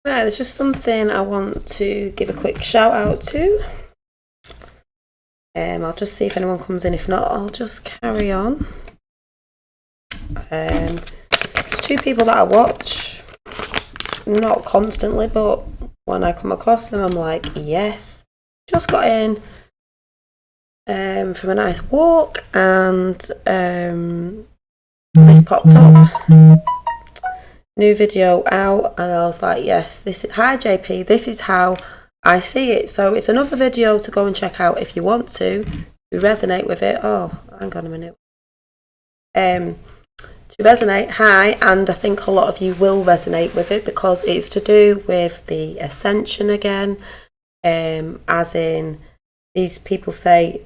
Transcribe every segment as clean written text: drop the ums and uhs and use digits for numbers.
Right, there's just something I want to give a quick shout out to. I'll just see if anyone comes in. If not, I'll just carry on. There's two people that I watch, not constantly, but when I come across them, I'm like, yes. Just got in from a nice walk, and this popped up. New video out, and I was like, yes, this is hi JP, this is how I see it. So it's another video to go and check out if you want to resonate with it. Oh, hang on a minute. To resonate, hi, and I think a lot of you will resonate with it because it's to do with the ascension again. As in, these people say,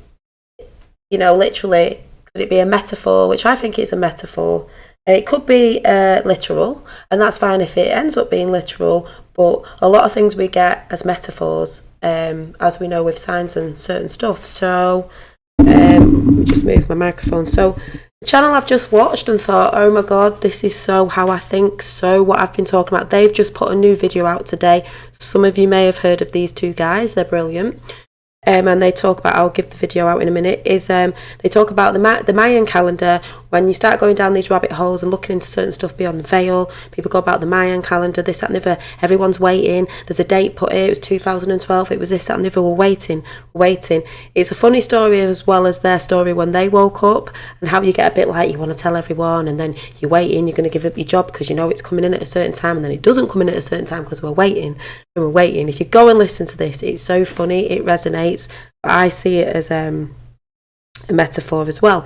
you know, literally, could it be a metaphor? Which I think it's a metaphor. It could be literal, and that's fine if it ends up being literal, but a lot of things we get as metaphors, as we know with signs and certain stuff. So, let me just move my microphone. So, the channel I've just watched and thought, oh my god, this is so how I think, so what I've been talking about. They've just put a new video out today. Some of you may have heard of these two guys, they're brilliant. And they talk about, I'll give the video out in a minute, is they talk about the Mayan calendar. When you start going down these rabbit holes and looking into certain stuff beyond the veil, people go about the Mayan calendar, this, that and the other, everyone's waiting, there's a date put here, it was 2012, it was this, that and the other, we're waiting. It's a funny story as well as their story when they woke up, and how you get a bit like, you want to tell everyone, and then you're waiting, you're going to give up your job because you know it's coming in at a certain time, and then it doesn't come in at a certain time because we're waiting. If you go and listen to this, it's so funny, it resonates, but I see it as a metaphor as well.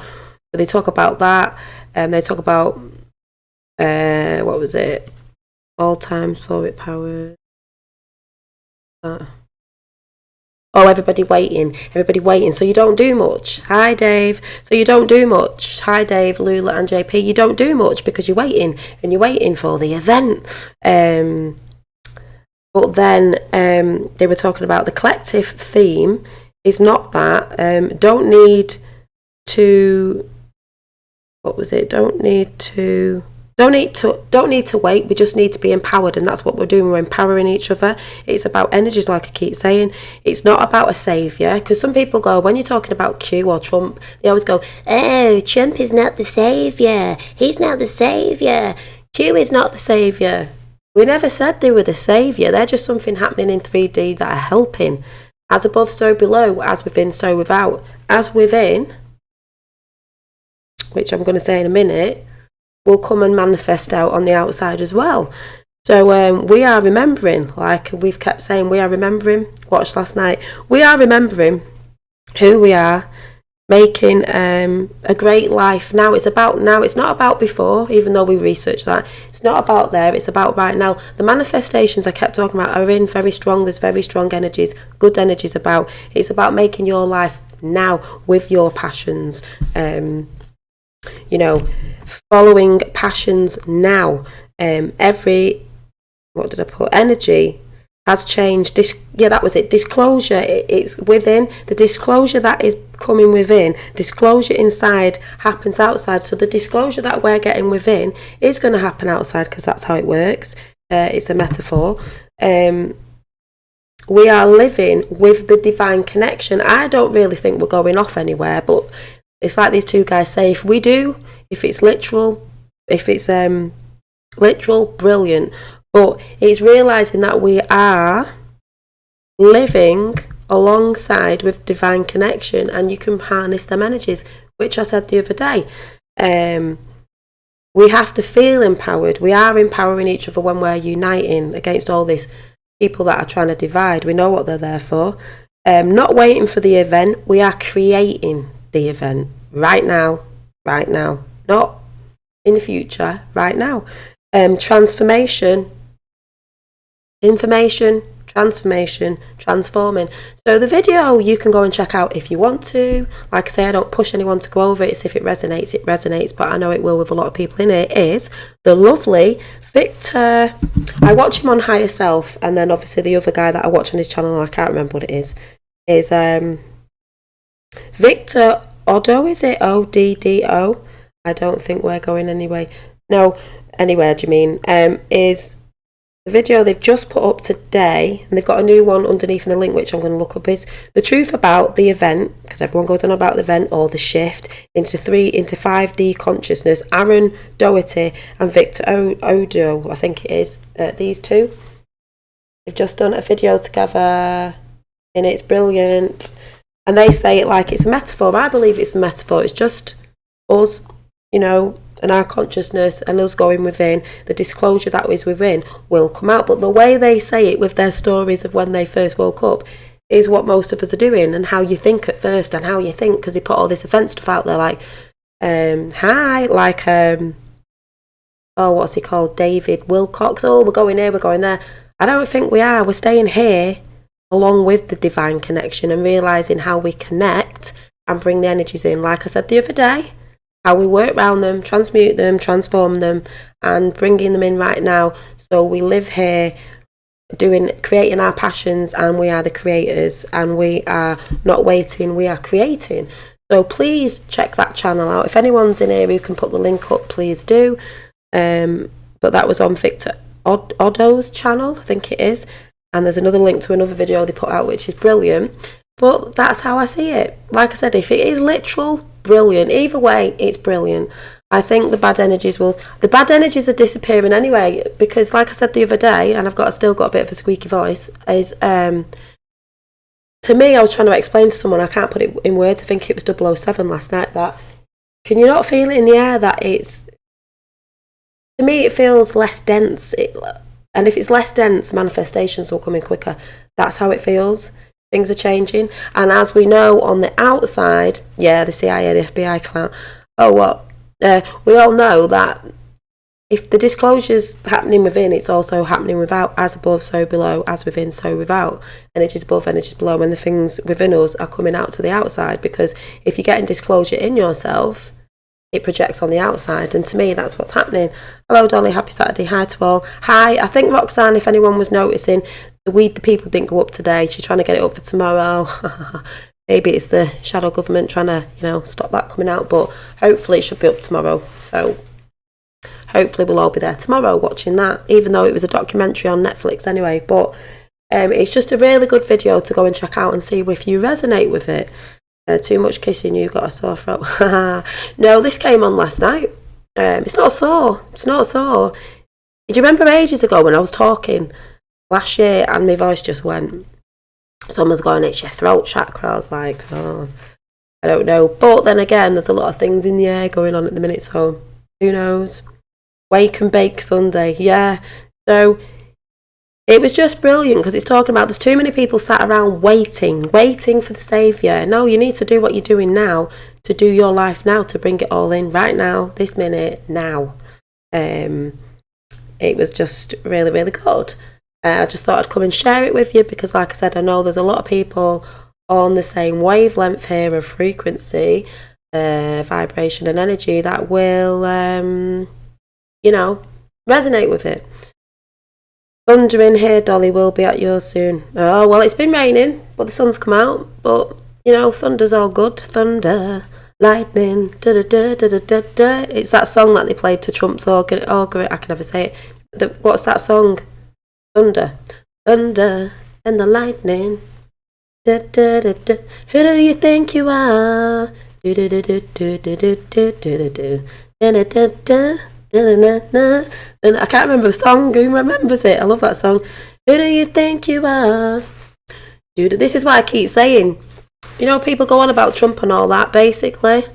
So they talk about that, and they talk about what was it? All times for it power. Everybody waiting. So you don't do much. Hi Dave. So you don't do much. Hi Dave, Lula, and JP. You don't do much because you're waiting, and you're waiting for the event. But then they were talking about the collective theme is not that. Don't need to. What was it? Don't need to wait. We just need to be empowered, and that's what we're doing. We're empowering each other. It's about energies, like I keep saying. It's not about a saviour, because some people go, when you're talking about Q or Trump, they always go, oh, Trump is not the saviour. He's not the saviour. Q is not the saviour. We never said they were the saviour. They're just something happening in 3D that are helping. As above, so below. As within, so without. As within, which I'm going to say in a minute, will come and manifest out on the outside as well. So we are remembering, like we've kept saying, we are remembering. Watched last night. We are remembering who we are, making a great life now. It's about now. It's not about before, even though we researched that. It's not about there. It's about right now. The manifestations I kept talking about are in very strong. There's very strong energies, good energies about. It's about making your life now with your passions. Following passions now. What did I put? Energy has changed. That was it. Disclosure. It's within. The disclosure that is coming within. Disclosure inside happens outside. So the disclosure that we're getting within is going to happen outside, because that's how it works. It's a metaphor. We are living with the divine connection. I don't really think we're going off anywhere, but it's like these two guys say, if it's literal, brilliant. But it's realising that we are living alongside with divine connection, and you can harness them energies, which I said the other day. We have to feel empowered. We are empowering each other when we're uniting against all these people that are trying to divide. We know what they're there for. Not waiting for the event. We are creating the event right now, not in the future, right now. Transformation, information, transformation, transforming. So the video you can go and check out if you want to. Like I say, I don't push anyone to go over it. It's if it resonates, but I know it will with a lot of people in it. Is the lovely Victor. I watch him on Higher Self, and then obviously the other guy that I watch on his channel, and I can't remember what it is Victor Oddo, is it? ODDO? I don't think we're going anyway. No, anywhere, do you mean? Is the video they've just put up today, and they've got a new one underneath in the link, which I'm going to look up, is the truth about the event, because everyone goes on about the event or the shift into 5D consciousness. Aaron Doherty and Victor Odo, I think it is, these two. They've just done a video together, and it's brilliant. And they say it like it's a metaphor. I believe it's a metaphor. It's just us, you know, and our consciousness and us going within. The disclosure that is within will come out. But the way they say it with their stories of when they first woke up is what most of us are doing, and how you think at first and how you think, because they put all this event stuff out there like, hi, like, what's he called? David Wilcox. Oh, we're going here, we're going there. I don't think we are. We're staying here along with the divine connection and realising how we connect and bring the energies in. Like I said the other day, how we work around them, transmute them, transform them, and bringing them in right now. So we live here creating our passions, and we are the creators, and we are not waiting, we are creating. So please check that channel out. If anyone's in here who can put the link up, please do. But that was on Victor Odo's channel, I think it is. And there's another link to another video they put out, which is brilliant. But that's how I see it. Like I said, if it is literal, brilliant. Either way, it's brilliant. I think the bad energies are disappearing anyway, because like I said the other day, and still got a bit of a squeaky voice, is to me, I was trying to explain to someone, I can't put it in words, I think it was 007 last night, that can you not feel it in the air that it's, to me it feels less dense, and if it's less dense, manifestations will come in quicker. That's how it feels. Things are changing. And as we know on the outside, yeah, the CIA, the FBI clown, we all know that if the disclosure's happening within, it's also happening without. As above, so below. As within, so without. Energies above, energies below. And the things within us are coming out to the outside, because if you're getting disclosure in yourself, it projects on the outside. And to me, that's what's happening. Hello, Dolly. Happy Saturday. Hi to all. Hi. I think Roxanne, if anyone was noticing, the Weed the People didn't go up today. She's trying to get it up for tomorrow. Maybe it's the shadow government trying to, stop that coming out. But hopefully it should be up tomorrow. So hopefully we'll all be there tomorrow watching that, even though it was a documentary on Netflix anyway. But it's just a really good video to go and check out and see if you resonate with it. Too much kissing, you got a sore throat. No, this came on last night. It's not sore. Do you remember ages ago when I was talking last year and my voice just went? Someone's going, it's your throat chakra. I was like, I don't know. But then again, there's a lot of things in the air going on at the minute, so who knows? Wake and Bake Sunday, yeah. So it was just brilliant, because it's talking about there's too many people sat around waiting for the saviour. No, you need to do what you're doing now, to do your life now, to bring it all in right now, this minute, now. It was just really, really good. I just thought I'd come and share it with you, because like I said, I know there's a lot of people on the same wavelength here of frequency, vibration and energy that will, resonate with it. Thundering here, Dolly, will be at yours soon. Oh, well, it's been raining, but the sun's come out. But, thunder's all good. Thunder, lightning, da-da-da-da-da-da. It's that song that they played to Trump's organ. I can never say it. What's that song? Thunder, thunder, and the lightning. Da-da-da-da. Who do you think you are? Do-do-do-do-do-do-do-do-do. Da-da-da-da. And I can't remember the song. Who remembers it? I love that song. Who do you think you are? Dude, this is what I keep saying. People go on about Trump and all that. Basically,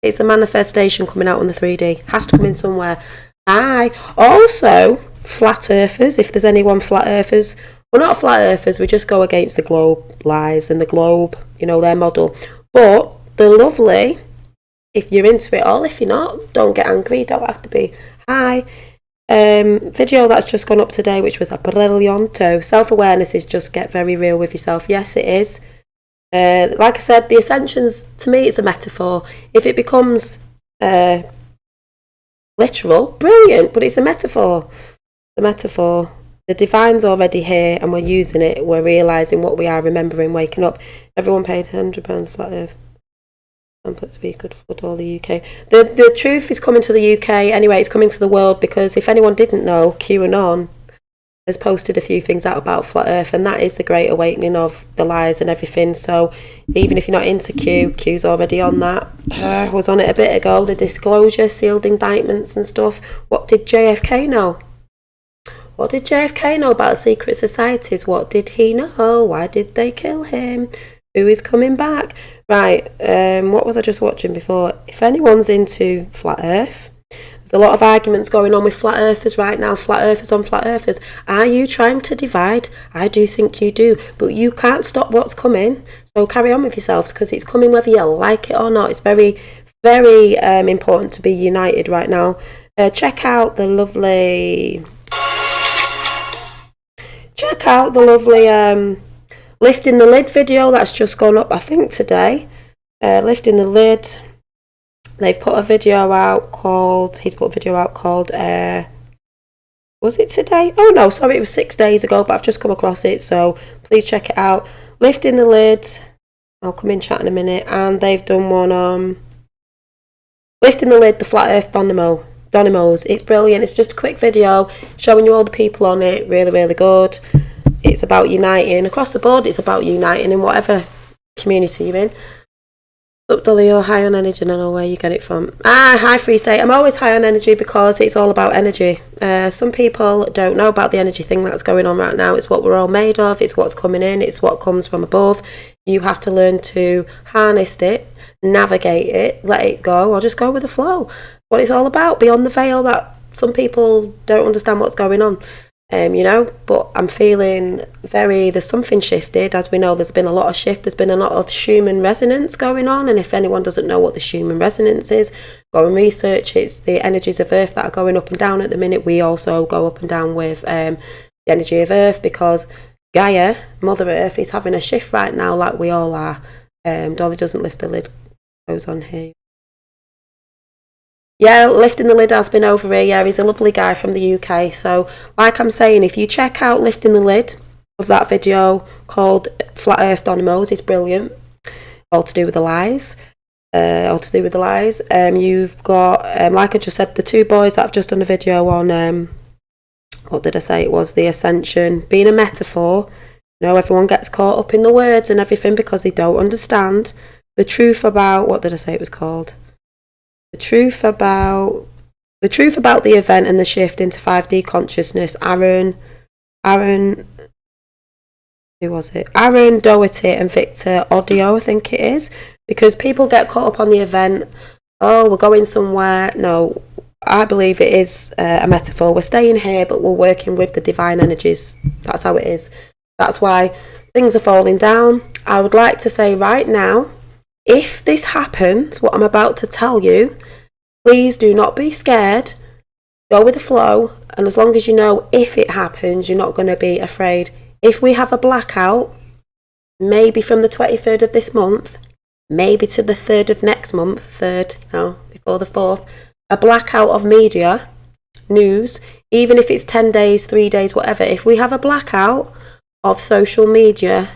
it's a manifestation coming out on the 3D. Has to come in somewhere. Also, flat earthers. If there's anyone flat earthers, we're not flat earthers. We just go against the globe lies and the globe. Their model. But they're lovely. If you're into it all, if you're not, don't get angry, you don't have to be. Hi. Video that's just gone up today, which was a brillianto. Self-awareness is just get very real with yourself. Yes, it is. Like I said, the ascensions, to me, it's a metaphor. If it becomes literal, brilliant, but it's a metaphor. The metaphor. The divine's already here and we're using it. We're realising what we are, remembering, waking up. Everyone paid £100 flat earth. To be good for all the UK. The truth is coming to the UK anyway. It's coming to the world, because if anyone didn't know, QAnon has posted a few things out about flat earth, and that is the great awakening of the lies and everything. So even if you're not into Q's already on that. I was on it a bit ago, the disclosure, sealed indictments and stuff. What did JFK know? What did JFK know about secret societies? What did he know? Why did they kill him? Who is coming back? Right, what was I just watching before? If anyone's into flat earth, there's a lot of arguments going on with flat earthers right now. Flat earthers on flat earthers. Are you trying to divide? I do think you do, but you can't stop what's coming. So carry on with yourselves, because it's coming whether you like it or not. It's very, very important to be united right now. Check out the lovely lifting the lid video that's just gone up, I think today. Lifting the lid. They've put a video out called, was it today? Oh no, sorry, it was 6 days ago, but I've just come across it, so please check it out. Lifting the lid. I'll come in chat in a minute. And they've done one on Lifting the Lid, the Flat Earth Donimos. It's brilliant. It's just a quick video showing you all the people on it. Really, really good. It's about uniting. Across the board, it's about uniting in whatever community you're in. Up, Dolly, you're high on energy. I don't know where you get it from. Hi, Free State. I'm always high on energy because it's all about energy. Some people don't know about the energy thing that's going on right now. It's what we're all made of. It's what's coming in. It's what comes from above. You have to learn to harness it, navigate it, let it go, or just go with the flow. What it's all about, beyond the veil that some people don't understand what's going on. But I'm feeling there's something shifted. As we know, there's been a lot of shift. There's been a lot of Schumann resonance going on. And if anyone doesn't know what the Schumann resonance is, go and research. It's the energies of Earth that are going up and down at the minute. We also go up and down with the energy of Earth, because Gaia, Mother Earth, is having a shift right now, like we all are. Dolly doesn't lift the lid. Goes on here. Yeah, Lifting the Lid has been over here. Yeah, he's a lovely guy from the UK. So, like I'm saying, if you check out Lifting the Lid of that video called Flat Earth Donimos, it's brilliant. All to do with the lies. You've got, like I just said, the two boys that I've just done a video on, what did I say? It was the ascension being a metaphor. Everyone gets caught up in the words and everything because they don't understand the truth about, what did I say it was called? The truth about the event and the shift into 5D consciousness. Aaron, who was it? Aaron Doherty and Victor Audio, I think it is. Because people get caught up on the event. Oh, we're going somewhere. No, I believe it is a metaphor. We're staying here, but we're working with the divine energies. That's how it is. That's why things are falling down. I would like to say right now, if this happens, what I'm about to tell you, please do not be scared. Go with the flow. And as long as you know if it happens, you're not going to be afraid. If we have a blackout, maybe from the 23rd of this month, maybe to the 3rd of next month, before the 4th, a blackout of media, news, even if it's 10 days, 3 days, whatever. If we have a blackout of social media,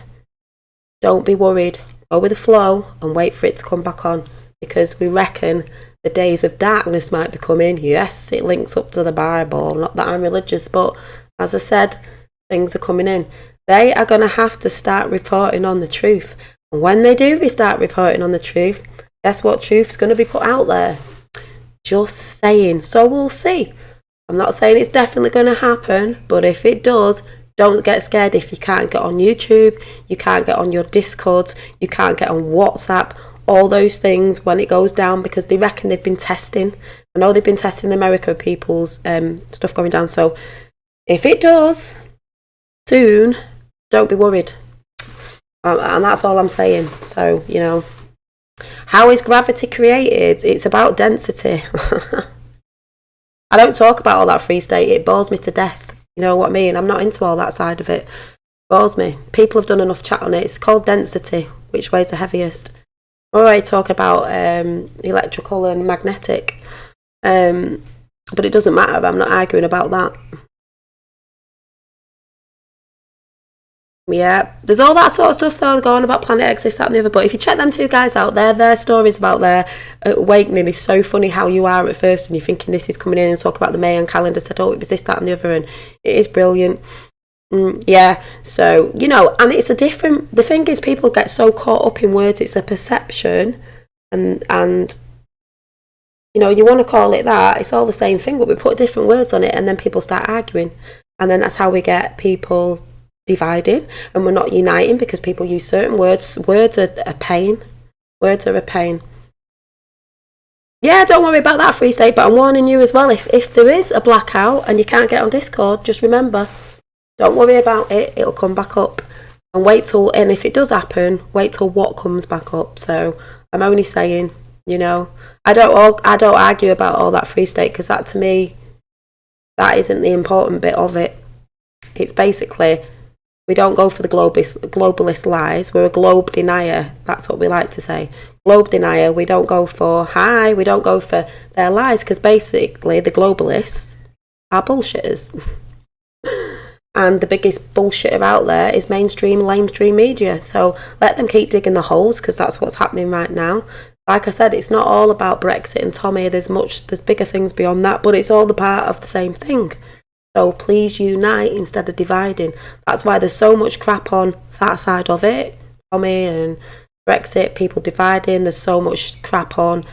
don't be worried. Go with the flow and wait for it to come back on, because we reckon the days of darkness might be coming. Yes, it links up to the Bible. Not that I'm religious, but as I said, things are coming in. They are going to have to start reporting on the truth. And when they do start reporting on the truth, guess what truth's going to be put out there? Just saying. So we'll see. I'm not saying it's definitely going to happen, but if it does, don't get scared if you can't get on YouTube, you can't get on your Discords, you can't get on WhatsApp, all those things when it goes down, because they reckon they've been testing. I know they've been testing in America, people's stuff going down. So if it does soon, don't be worried. And that's all I'm saying. So, how is gravity created? It's about density. I don't talk about all that, Free State. It bores me to death. You know what I mean? I'm not into all that side of it. Bores me. People have done enough chat on it. It's called density. Which weighs the heaviest? We're already talking about electrical and magnetic. But it doesn't matter. I'm not arguing about that. Yeah, there's all that sort of stuff though going about Planet X, this, that, and the other. But if you check them two guys out, their stories about their awakening is so funny. How you are at first, and you're thinking this is coming in and talk about the Mayan calendar. Said, oh, it was this, that, and the other, and it is brilliant. Yeah, so you know, and it's a different. The thing is, people get so caught up in words. It's a perception, and you know, you want to call it that. It's all the same thing, but we put different words on it, and then people start arguing, and then that's how we get people dividing, and we're not uniting because people use certain words. Words are a pain. Words are a pain. Yeah, don't worry about that, Free State, but I'm warning you as well, if there is a blackout and you can't get on Discord, just remember, don't worry about it, it'll come back up. And wait till, and if it does happen, wait till what comes back up. So I'm only saying, you know, I don't argue about all that, Free State, because that to me, that isn't the important bit of it. It's basically, we don't go for the globalist lies. We're a globe denier. That's what we like to say. Globe denier. We don't go for we don't go for their lies, because basically the globalists are bullshitters. And the biggest bullshitter out there is mainstream, lamestream media. So let them keep digging the holes, because that's what's happening right now. Like I said, it's not all about Brexit and Tommy. There's bigger things beyond that, but it's all the part of the same thing. So please unite instead of dividing. That's why there's so much crap on that side of it. Tommy and Brexit, people dividing. There's so much crap on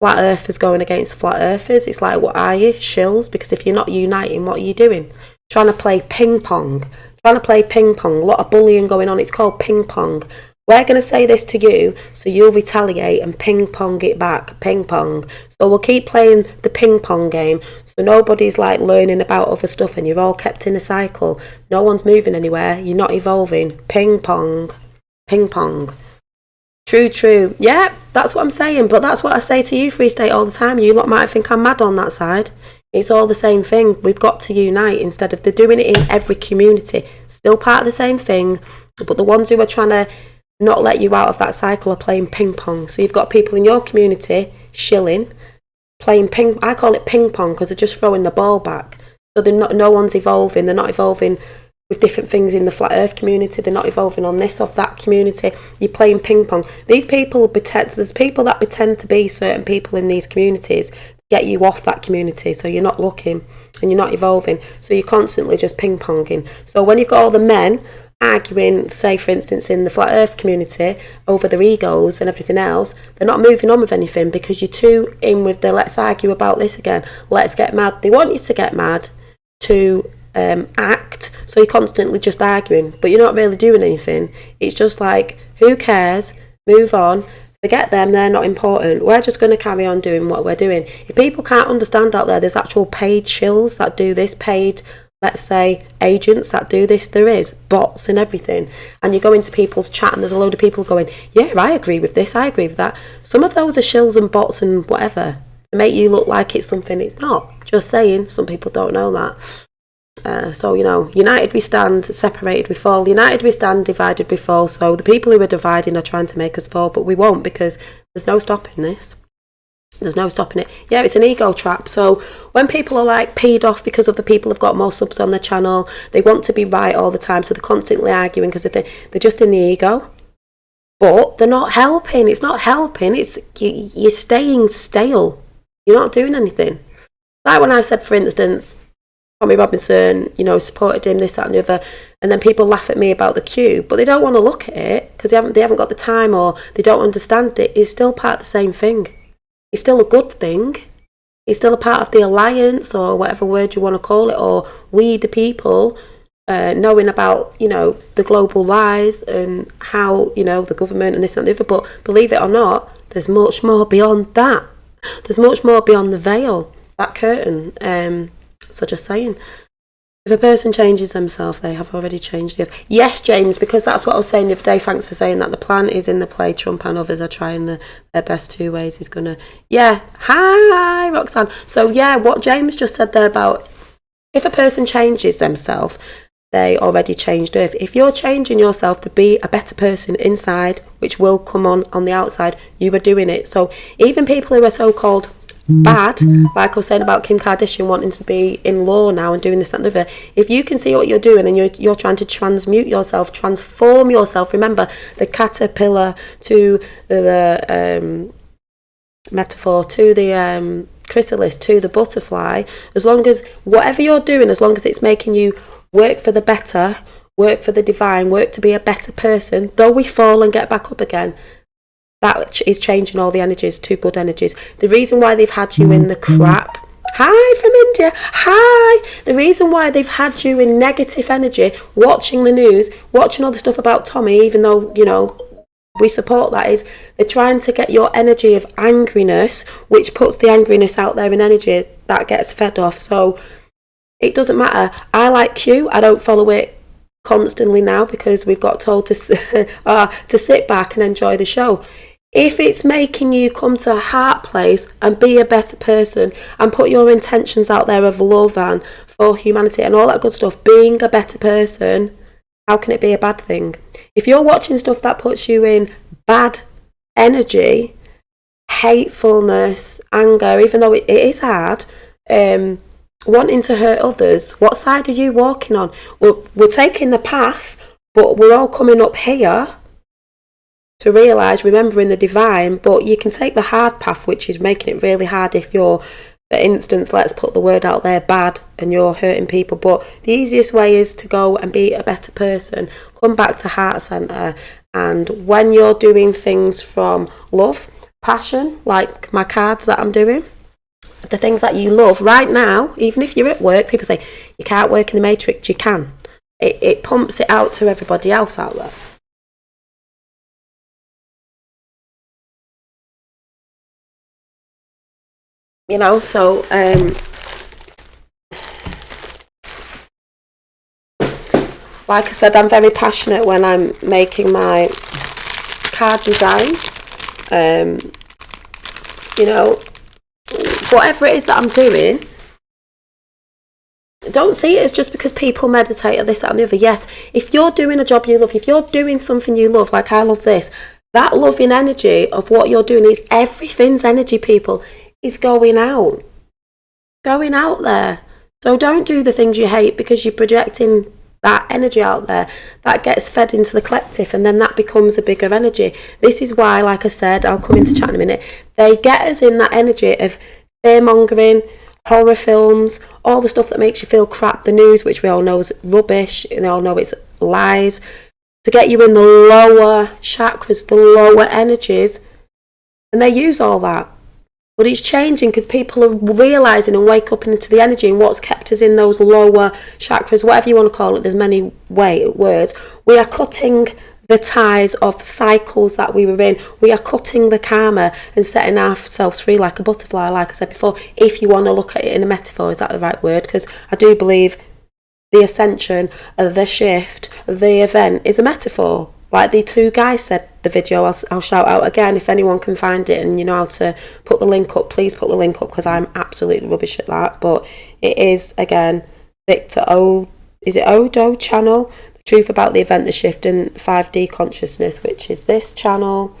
flat earthers going against flat earthers. It's like, what are you? Shills? Because if you're not uniting, what are you doing? Trying to play ping pong. A lot of bullying going on. It's called ping pong. We're going to say this to you, so you'll retaliate and ping pong it back. Ping pong. So we'll keep playing the ping pong game, so nobody's like learning about other stuff and you're all kept in a cycle. No one's moving anywhere. You're not evolving. Ping pong. Ping pong. True. Yeah, that's what I'm saying. But that's what I say to you, Free State, all the time. You lot might think I'm mad on that side. It's all the same thing. We've got to unite instead of they're doing it in every community. Still part of the same thing, but the ones who are trying to not let you out of that cycle are playing ping pong. So you've got people in your community shilling, playing ping. I call it ping pong because they're just throwing the ball back. So no one's evolving. They're not evolving with different things in the flat earth community. They're not evolving on this or that community. You're playing ping pong. These people there's people that pretend to be certain people in these communities, get you off that community, so you're not looking and you're not evolving. So you're constantly just ping ponging. So when you've got all the men arguing, say for instance in the flat earth community over their egos and everything else, they're not moving on with anything because you're too in with the let's argue about this again, let's get mad. They want you to get mad to act, so you're constantly just arguing, but you're not really doing anything. It's just like, who cares, move on, forget them, they're not important. We're just going to carry on doing what we're doing. If people can't understand out there's actual paid shills that do this, paid, let's say, agents that do this. There is bots and everything, and you go into people's chat and there's a load of people going, yeah, I agree with this, I agree with that. Some of those are shills and bots and whatever to make you look like it's something it's not. Just saying, some people don't know that. So, you know, united we stand, separated we fall. United we stand, divided we fall. So the people who are dividing are trying to make us fall, but we won't, because there's no stopping this. There's no stopping it. Yeah, it's an ego trap. So when people are like peed off because other people have got more subs on their channel, they want to be right all the time, so they're constantly arguing because they're just in the ego. But they're not helping. It's not helping. It's you're staying stale. You're not doing anything. Like when I said, for instance, Tommy Robinson, you know, supported him, this, that and the other, and then people laugh at me about the queue, but they don't want to look at it because they haven't got the time or they don't understand it. It's still part of the same thing. It's still a good thing. It's still a part of the alliance, or whatever word you want to call it, or we the people, knowing about, you know, the global lies and how, you know, the government and this and the other. But believe it or not, there's much more beyond that. There's much more beyond the veil, that curtain. So just saying, if a person changes themselves, they have already changed the other. Yes, James, because that's what I was saying the other day. Thanks for saying that. The plan is in the play. Trump and others are trying their best two ways. He's going to... Yeah. Hi, Roxanne. So, yeah, what James just said there about if a person changes themselves, they already changed Earth. If you're changing yourself to be a better person inside, which will come on the outside, you are doing it. So even people who are so-called bad, like I was saying about Kim Kardashian wanting to be in law now and doing this, that and the other, if you can see what you're doing and you're trying to transmute yourself, transform yourself, remember the caterpillar to the metaphor, to the chrysalis, to the butterfly, as long as whatever you're doing, as long as it's making you work for the better, work for the divine, work to be a better person, though we fall and get back up again, that is changing all the energies to good energies. The reason why they've had you in the crap, hi from India, hi, the reason why they've had you in negative energy, watching the news, watching all the stuff about Tommy, even though, you know, we support that, is they're trying to get your energy of angriness, which puts the angriness out there in energy that gets fed off. So it doesn't matter. I like Q, I don't follow it constantly now because we've got told to sit back and enjoy the show. If it's making you come to a heart place and be a better person and put your intentions out there of love and for humanity and all that good stuff, being a better person, how can it be a bad thing? If you're watching stuff that puts you in bad energy, hatefulness, anger, even though it is hard, wanting to hurt others, what side are you walking on? We're taking the path, but we're all coming up here to realise, remembering the divine, but you can take the hard path, which is making it really hard if you're, for instance, let's put the word out there, bad, and you're hurting people. But the easiest way is to go and be a better person, come back to heart centre, and when you're doing things from love, passion, like my cards that I'm doing, the things that you love right now, even if you're at work, people say you can't work in the matrix. You can. It pumps it out to everybody else out there. You know, so like I said, I'm very passionate when I'm making my card designs. You know, whatever it is that I'm doing, don't see it as just because people meditate or this, that and the other. Yes, if you're doing a job you love, if you're doing something you love, like I love this, that loving energy of what you're doing is everything's energy, people, is going out there. So don't do the things you hate because you're projecting that energy out there. That gets fed into the collective and then that becomes a bigger energy. This is why, like I said, I'll come into chat in a minute, they get us in that energy of fear-mongering, horror films, all the stuff that makes you feel crap, the news, which we all know is rubbish, we all know it's lies, to get you in the lower chakras, the lower energies, and they use all that. But it's changing because people are realising and wake up into the energy, and what's kept us in those lower chakras, whatever you want to call it, there's many words. We are cutting the ties of cycles that we were in. We are cutting the karma and setting ourselves free like a butterfly, like I said before, if you want to look at it in a metaphor. Is that the right word? Because I do believe the ascension, the shift, the event is a metaphor. Like the two guys said, the video, I'll shout out again if anyone can find it and you know how to put the link up, please put the link up because I'm absolutely rubbish at that. But it is, again, Victor Odo channel, The Truth About the Event, the Shift in 5D Consciousness, which is this channel.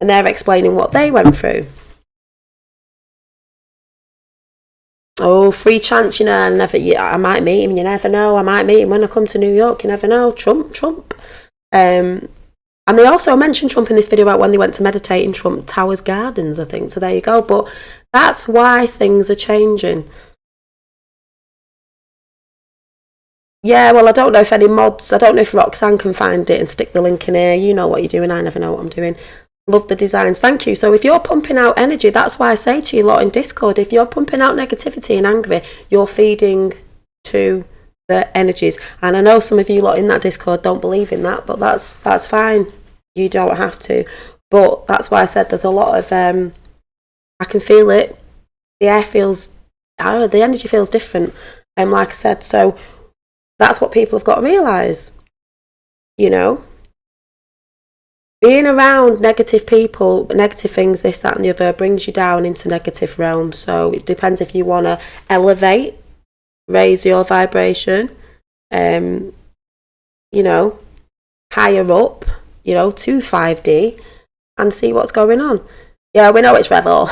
And they're explaining what they went through. Oh, free chance, you know, I might meet him, you never know. I might meet him when I come to New York, you never know. Trump. And they also mentioned Trump in this video about when they went to meditate in Trump Towers Gardens, I think. So there you go. But that's why things are changing. Yeah, well, I don't know if any mods, I don't know if Roxanne can find it and stick the link in here. You know what you're doing, I never know what I'm doing. Love the designs, thank you. So if you're pumping out energy, that's why I say to you lot in Discord, if you're pumping out negativity and anger, you're feeding to the energies. And I know some of you lot in that Discord don't believe in that, but that's fine. You don't have to. But that's why I said there's a lot of, I can feel it. The air feels, the energy feels different. Like I said, so that's what people have got to realise, you know. Being around negative people, negative things, this, that and the other, brings you down into negative realms. So it depends if you want to elevate, raise your vibration, you know, higher up, you know, to 5D. and see what's going on. Yeah, we know it's Revel.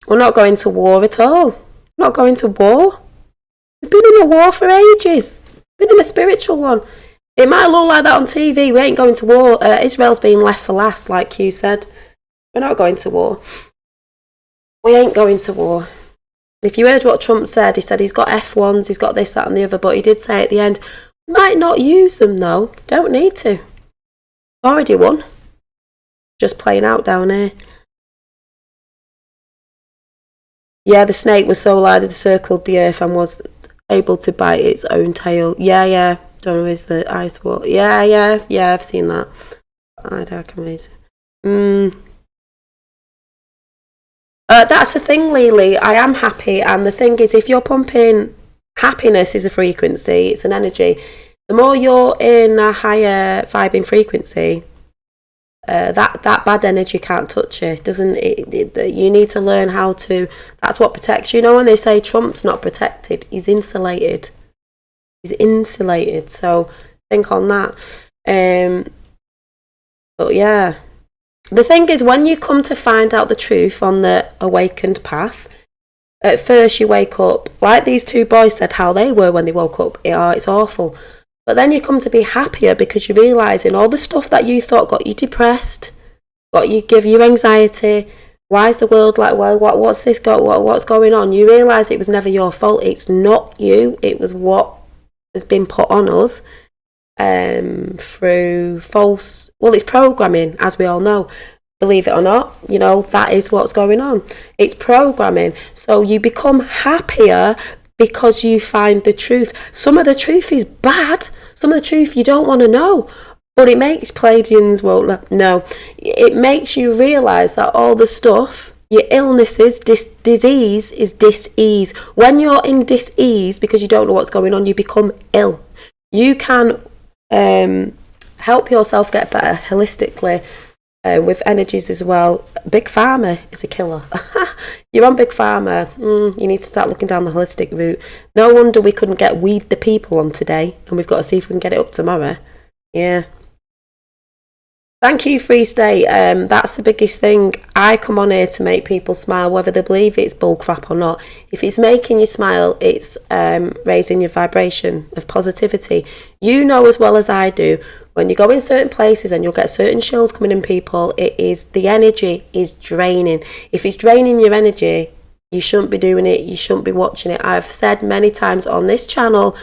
We're not going to war at all. We're not going to war. We've been in a war for ages. Been in a spiritual one. It might look like that on TV. We ain't going to war. Israel's being left for last, like you said. We're not going to war. We ain't going to war. If you heard what Trump said, he said he's got F1s, he's got this, that and the other, but he did say at the end, might not use them though. Don't need to. Already won. Just playing out down here. Yeah, the snake was so large it circled the earth and was able to bite its own tail. Yeah. Don't know, is the ice water. Yeah, I've seen that. I can read. That's the thing, Lily. I am happy, and the thing is, if you're pumping, happiness is a frequency, it's an energy. The more you're in a higher vibing frequency, that bad energy can't touch you, doesn't it? You need to learn how to. That's what protects you. You know, when they say Trump's not protected, he's insulated. He's insulated. So think on that. But yeah. The thing is, when you come to find out the truth on the awakened path, at first you wake up, like these two boys said how they were when they woke up, it's awful. But then you come to be happier because you're realising all the stuff that you thought got you depressed, give you anxiety. Why is the world like, well, what's this what's going on? You realise it was never your fault. It's not you. It was what has been put on us. Through false, it's programming, as we all know, believe it or not, that is what's going on. It's programming. So you become happier because you find the truth. Some of the truth is bad, some of the truth you don't want to know, but it makes Pleiadians won't know. It makes you realise that all the stuff, your illnesses, disease is dis-ease. When you're in dis-ease because you don't know what's going on, you become ill. You can help yourself get better holistically with energies as well. Big Pharma is a killer. You're on Big Pharma, you need to start looking down the holistic route. No wonder we couldn't get Weed the People on today, and we've got to see if we can get it up tomorrow. Yeah. Thank you, Free State. That's the biggest thing. I come on here to make people smile, whether they believe it's bull crap or not. If it's making you smile, it's raising your vibration of positivity. You know as well as I do, when you go in certain places and you'll get certain chills coming in people, the energy is draining. If it's draining your energy, you shouldn't be doing it. You shouldn't be watching it. I've said many times on this channel,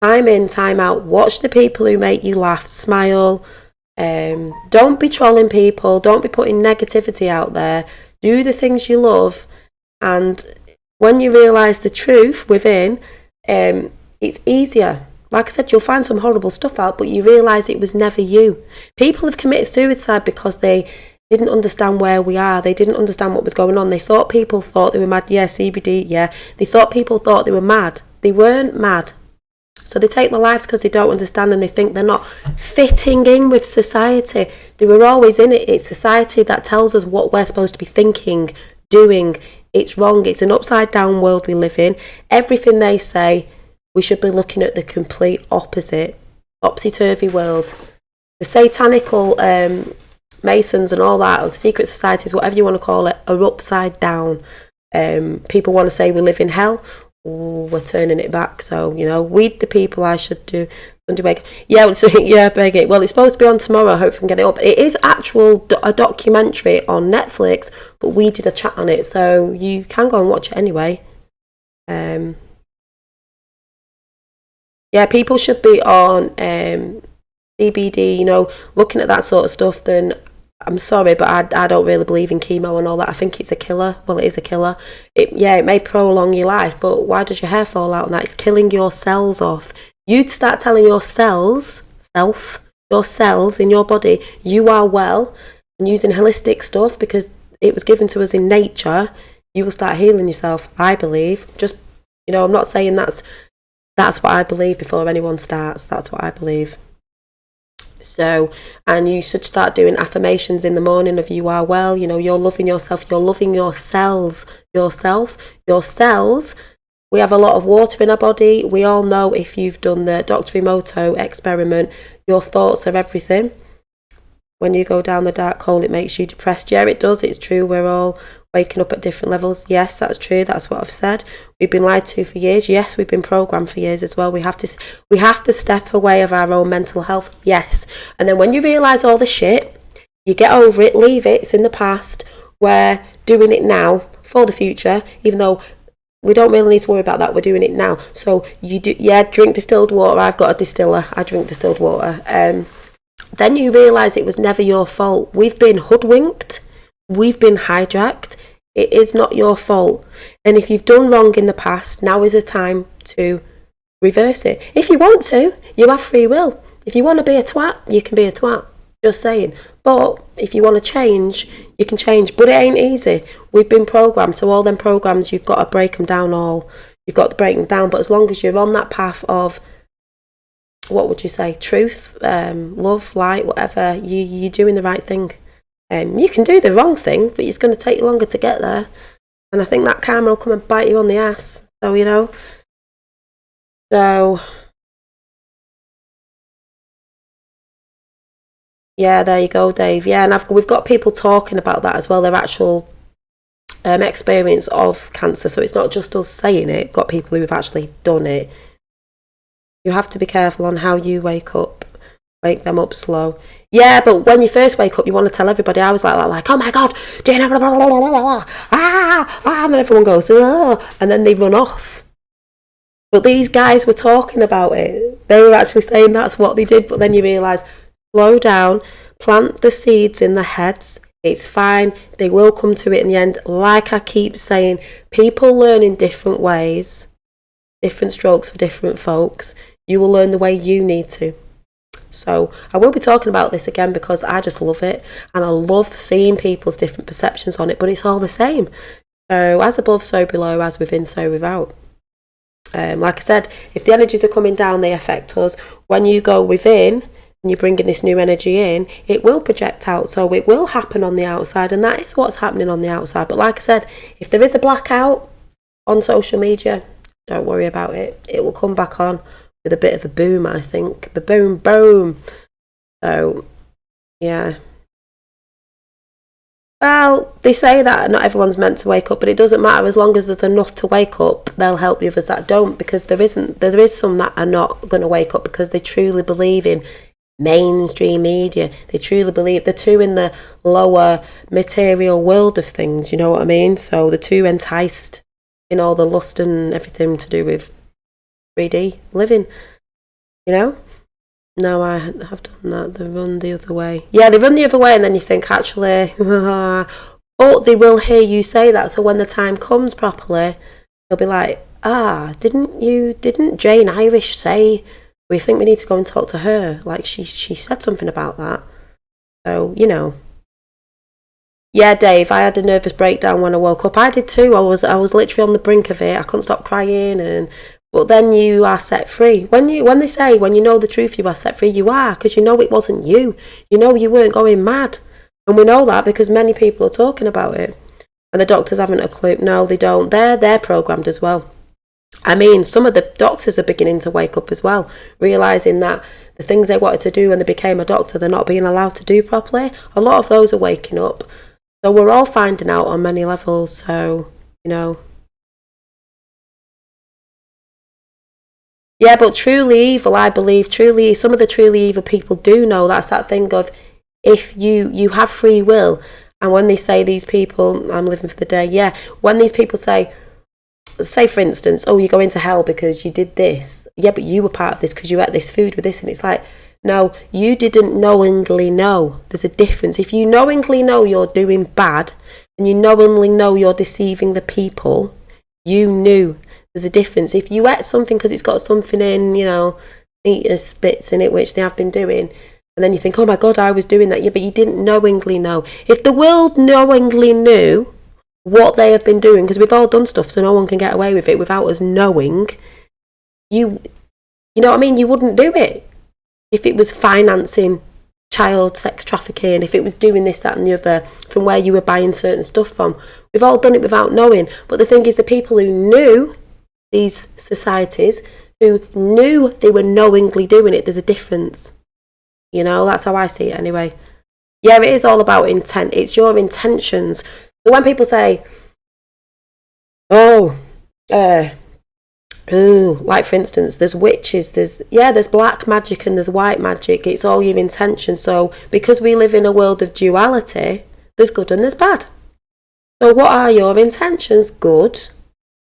time in, time out, watch the people who make you laugh, smile. Don't be trolling people, don't be putting negativity out there. Do the things you love, and when you realise the truth within, it's easier. Like I said, you'll find some horrible stuff out, but you realise it was never you. People have committed suicide because they didn't understand where we are. They didn't understand what was going on. They thought people thought they were mad. Yeah, CBD, yeah. They thought people thought they were mad. They weren't mad. So they take their lives because they don't understand, and they think they're not fitting in with society. They were always in it. It's society that tells us what we're supposed to be thinking, doing. It's wrong. It's an upside down world we live in. Everything they say, we should be looking at the complete opposite, topsy-turvy world. The satanical Masons and all that, or secret societies, whatever you want to call it, are upside down. People want to say we live in hell. Ooh, we're turning it back. So, Weed the People, I should do. Yeah, Beggy. Well, it's supposed to be on tomorrow. I hope we can get it up. It is a documentary on Netflix, but we did a chat on it, so you can go and watch it anyway. Yeah, people should be on CBD, looking at that sort of stuff. Then I'm sorry, but I don't really believe in chemo and all that. I think it's a killer. Well, it is a killer. It may prolong your life, but why does your hair fall out and that? It's killing your cells off. You'd start telling your cells in your body, you are well, and using holistic stuff because it was given to us in nature, you will start healing yourself, I believe. Just, I'm not saying that's what I believe before anyone starts. That's what I believe. So, and you should start doing affirmations in the morning of you are well, you're loving yourself, you're loving your cells, your cells. We have a lot of water in our body. We all know, if you've done the Dr. Emoto experiment, your thoughts are everything. when you go down the dark hole, it makes you depressed. Yeah, it does. It's true. We're all waking up at different levels. Yes, that's true. That's what I've said. We've been lied to for years. Yes, we've been programmed for years as well. We have to step away of our own mental health. Yes. And then when you realise all the shit, you get over it, leave it, it's in the past. We're doing it now for the future, even though we don't really need to worry about that. We're doing it now. So you do, yeah, drink distilled water. I've got a distiller. I drink distilled water. Then you realise it was never your fault. We've been hoodwinked. We've been hijacked. It is not your fault. And if you've done wrong in the past, now is the time to reverse it. If you want to, you have free will. If you want to be a twat, you can be a twat. Just saying. But if you want to change, you can change. But it ain't easy. We've been programmed. So all them programs, you've got to break them down all. You've got to break them down. But as long as you're on that path of, what would you say, truth, love, light, whatever, you're doing the right thing. You can do the wrong thing, but it's going to take you longer to get there. And I think that karma will come and bite you on the ass. So, you know. So, yeah, there you go, Dave. Yeah, and we've got people talking about that as well, their actual experience of cancer. So it's not just us saying it. We've got people who have actually done it. You have to be careful on how you wake up. Wake them up slow. Yeah, but when you first wake up, you want to tell everybody. I was like, oh my God, Jane, blah, blah, blah, blah, blah, and then everyone goes, oh, and then they run off. But these guys were talking about it. They were actually saying that's what they did. But then you realise, slow down, plant the seeds in their heads. It's fine. They will come to it in the end. Like I keep saying, people learn in different ways, different strokes for different folks. You will learn the way you need to. So I will be talking about this again because I just love it. And I love seeing people's different perceptions on it, but it's all the same. So as above, so below, as within, so without. Like I said, if the energies are coming down, they affect us. When you go within, and you're bringing this new energy in, it will project out. So it will happen on the outside, and that is what's happening on the outside. But like I said, if there is a blackout on social media, don't worry about it. It will come back on with a bit of a boom, I think. The boom, boom. So, yeah. Well, they say that not everyone's meant to wake up, but it doesn't matter. As long as there's enough to wake up, they'll help the others that don't, because there is some that are not going to wake up because they truly believe in mainstream media. They truly believe they're too in the lower material world of things, you know what I mean? So they're too enticed in all the lust and everything to do with 3D living, you know? No, I have done that. They run the other way. Yeah, they run the other way, and then you think, actually, but they will hear you say that. So when the time comes properly, they'll be like, didn't Jane Irish say we think we need to go and talk to her? Like, she said something about that. So, you know. Yeah, Dave, I had a nervous breakdown when I woke up. I did too. I was literally on the brink of it. I couldn't stop crying, but then you are set free. When they say, when you know the truth, you are set free, you are, because you know it wasn't you. You know you weren't going mad. And we know that because many people are talking about it. And the doctors haven't a clue. No, they don't. They're programmed as well. I mean, some of the doctors are beginning to wake up as well, realising that the things they wanted to do when they became a doctor, they're not being allowed to do properly. A lot of those are waking up. So we're all finding out on many levels. So, you know. Yeah, but truly evil, I believe, some of the truly evil people do know. That's that thing of, if you have free will, and when they say these people, I'm living for the day, yeah, when these people say for instance, oh, you're going to hell because you did this. Yeah, but you were part of this because you ate this food with this, and it's like, no, you didn't knowingly know. There's a difference. If you knowingly know you're doing bad, and you knowingly know you're deceiving the people, you knew. There's a difference. If you ate something because it's got something in, you know, eaters bits in it, which they have been doing, and then you think, oh my God, I was doing that. Yeah, but you didn't knowingly know. If the world knowingly knew what they have been doing, because we've all done stuff so no one can get away with it without us knowing, you know what I mean? You wouldn't do it. If it was financing child sex trafficking, if it was doing this, that and the other, from where you were buying certain stuff from, we've all done it without knowing. But the thing is, the people who knew, these societies, who knew they were knowingly doing it, there's a difference. You know, that's how I see it anyway. Yeah, it is all about intent. It's your intentions. So when people say, oh, ooh, like for instance, there's witches, there's black magic and there's white magic. It's all your intention. So because we live in a world of duality, there's good and there's bad. So what are your intentions? Good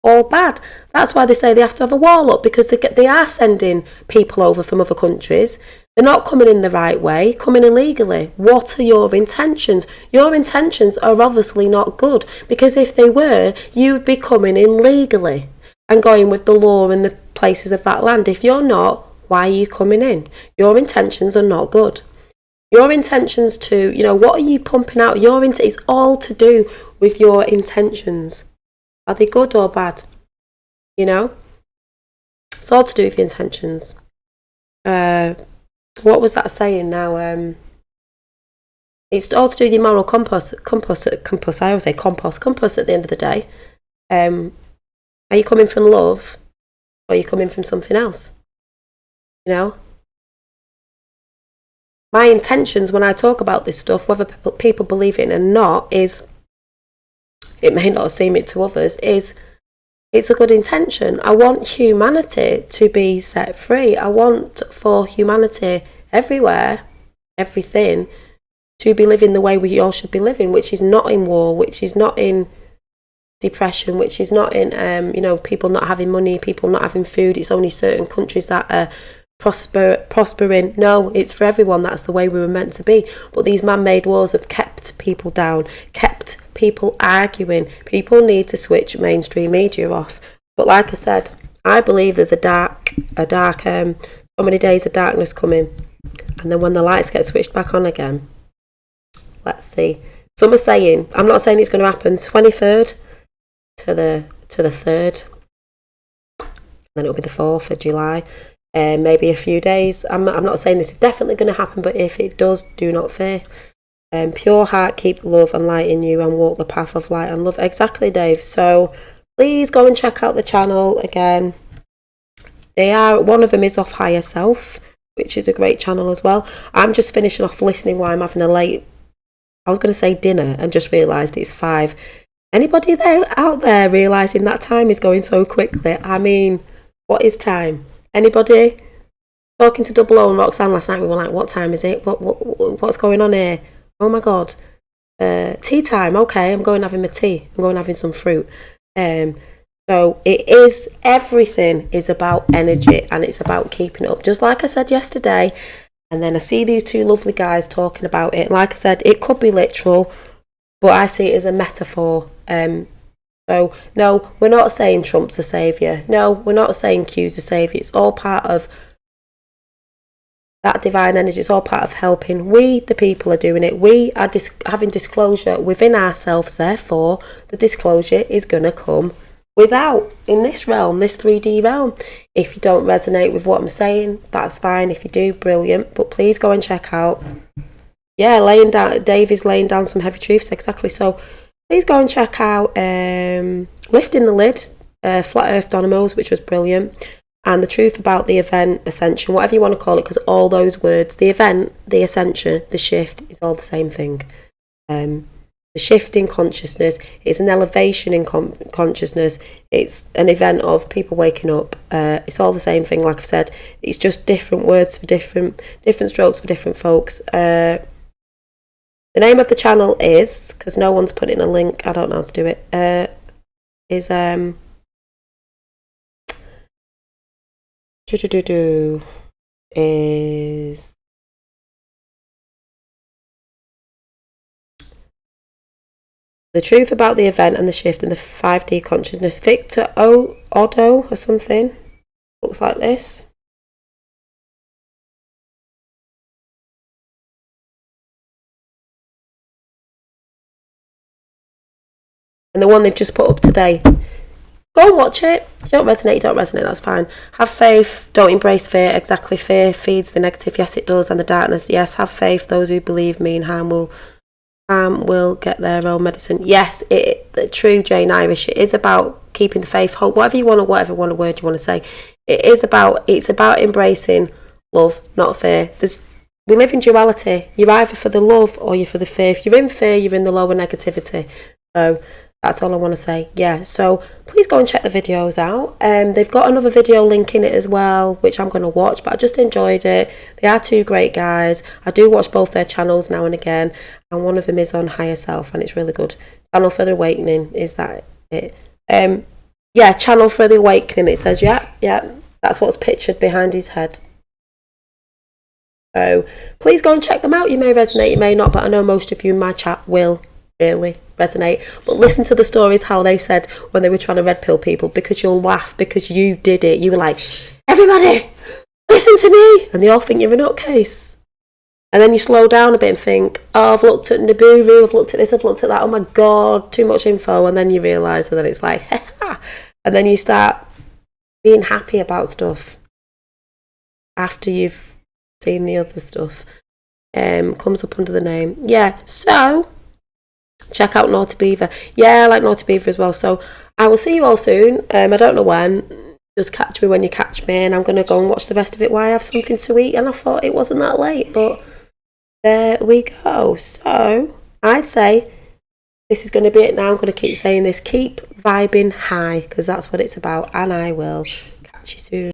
or bad? That's why they say they have to have a wall up, because they are sending people over from other countries. They're not coming in the right way, coming illegally. What are your intentions? Your intentions are obviously not good, because if they were, you'd be coming in legally and going with the law and the places of that land. If you're not, why are you coming in? Your intentions are not good. Your intentions to, what are you pumping out? It's all to do with your intentions. Are they good or bad? It's all to do with your intentions. What was that saying now? It's all to do with your moral compass. I always say compass at the end of the day. Are you coming from love, or are you coming from something else? My intentions when I talk about this stuff, whether people believe it or not, is, it may not seem it to others, is it's a good intention. I want humanity to be set free. I want for humanity everywhere, everything, to be living the way we all should be living, which is not in war, which is not in depression, which is not in people not having money, people not having food. It's only certain countries that are prospering. No, it's for everyone. That's the way we were meant to be. But these man-made wars have kept people down, kept people arguing. People need to switch mainstream media off. But like I said, I believe there's a dark so many days of darkness coming, and then when the lights get switched back on again, let's see. Some are saying, I'm not saying it's going to happen, 23rd to the 3rd, then it'll be the 4th of July, maybe a few days. I'm not saying this is definitely going to happen, but if it does, do not fear. Pure heart, keep the love and light in you, and walk the path of light and love. Exactly, Dave. So please go and check out the channel again. One of them is Off Higher Self, which is a great channel as well. I'm just finishing off listening while I'm having I was going to say dinner, and just realised it's 5. Anybody out there realising that time is going so quickly? I mean, what is time? Anybody? Talking to Double O and Roxanne last night, we were like, what time is it? What's going on here? Oh my God. Tea time. Okay, I'm going having my tea. I'm going having some fruit. So everything is about energy, and it's about keeping it up. Just like I said yesterday, and then I see these two lovely guys talking about it. Like I said, it could be literal, but I see it as a metaphor. So no, we're not saying Trump's a saviour. No, we're not saying Q's a saviour. It's all part of that divine energy. It's all part of helping. We, the people, are doing it. We are having disclosure within ourselves. Therefore, the disclosure is going to come without, in this realm, this 3D realm. If you don't resonate with what I'm saying, that's fine. If you do, brilliant. But please go and check out. Yeah, Dave is laying down some heavy truths. Exactly. So please go and check out Lifting the Lid, Flat Earth Dynamos, which was brilliant. And the truth about the event, ascension, whatever you want to call it, because all those words, the event, the ascension, the shift, is all the same thing. The shift in consciousness, it's an elevation in consciousness, it's an event of people waking up. It's all the same thing, like I've said. It's just different words for different strokes for different folks. The name of the channel is, because no one's put in a link, I don't know how to do it, is The Truth About the Event and the Shift in the 5D Consciousness. Victor Odo or something. Looks like this. And the one they've just put up today. Go and watch it. If you don't resonate, that's fine. Have faith, don't embrace fear. Exactly, fear feeds the negative. Yes, it does. And the darkness. Yes, have faith. Those who believe mean harm will get their own medicine. Yes, true, Jane Irish. It is about keeping the faith, hope, whatever word you want to say. It's about embracing love, not fear. we live in duality. You're either for the love or you're for the fear. If you're in fear, you're in the lower negativity. So that's all I want to say. Yeah, so please go and check the videos out. They've got another video link in it as well, which I'm going to watch, but I just enjoyed it. They are two great guys. I do watch both their channels now and again, and one of them is on Higher Self, and it's really good. Channel for the Awakening, is that it? Yeah, Channel for the Awakening, it says. Yeah, that's what's pictured behind his head. So please go and check them out. You may resonate, you may not, but I know most of you in my chat will really resonate. But listen to the stories how they said when they were trying to red pill people, because you'll laugh because you did it. You were like, everybody listen to me, and they all think you're a nutcase. And then you slow down a bit and think, oh, I've looked at Nibiru, I've looked at this, I've looked at that, oh my god, too much info. And then you realise that it's like, and then you start being happy about stuff after you've seen the other stuff. Comes up under the name. Yeah, so check out Naughty Beaver. Yeah, I like Naughty Beaver as well. So I will see you all soon. I don't know when. Just catch me when you catch me, and I'm going to go and watch the rest of it while I have something to eat. And I thought it wasn't that late, but there we go. So I'd say this is going to be it now. I'm going to keep saying this. Keep vibing high, because that's what it's about. And I will catch you soon.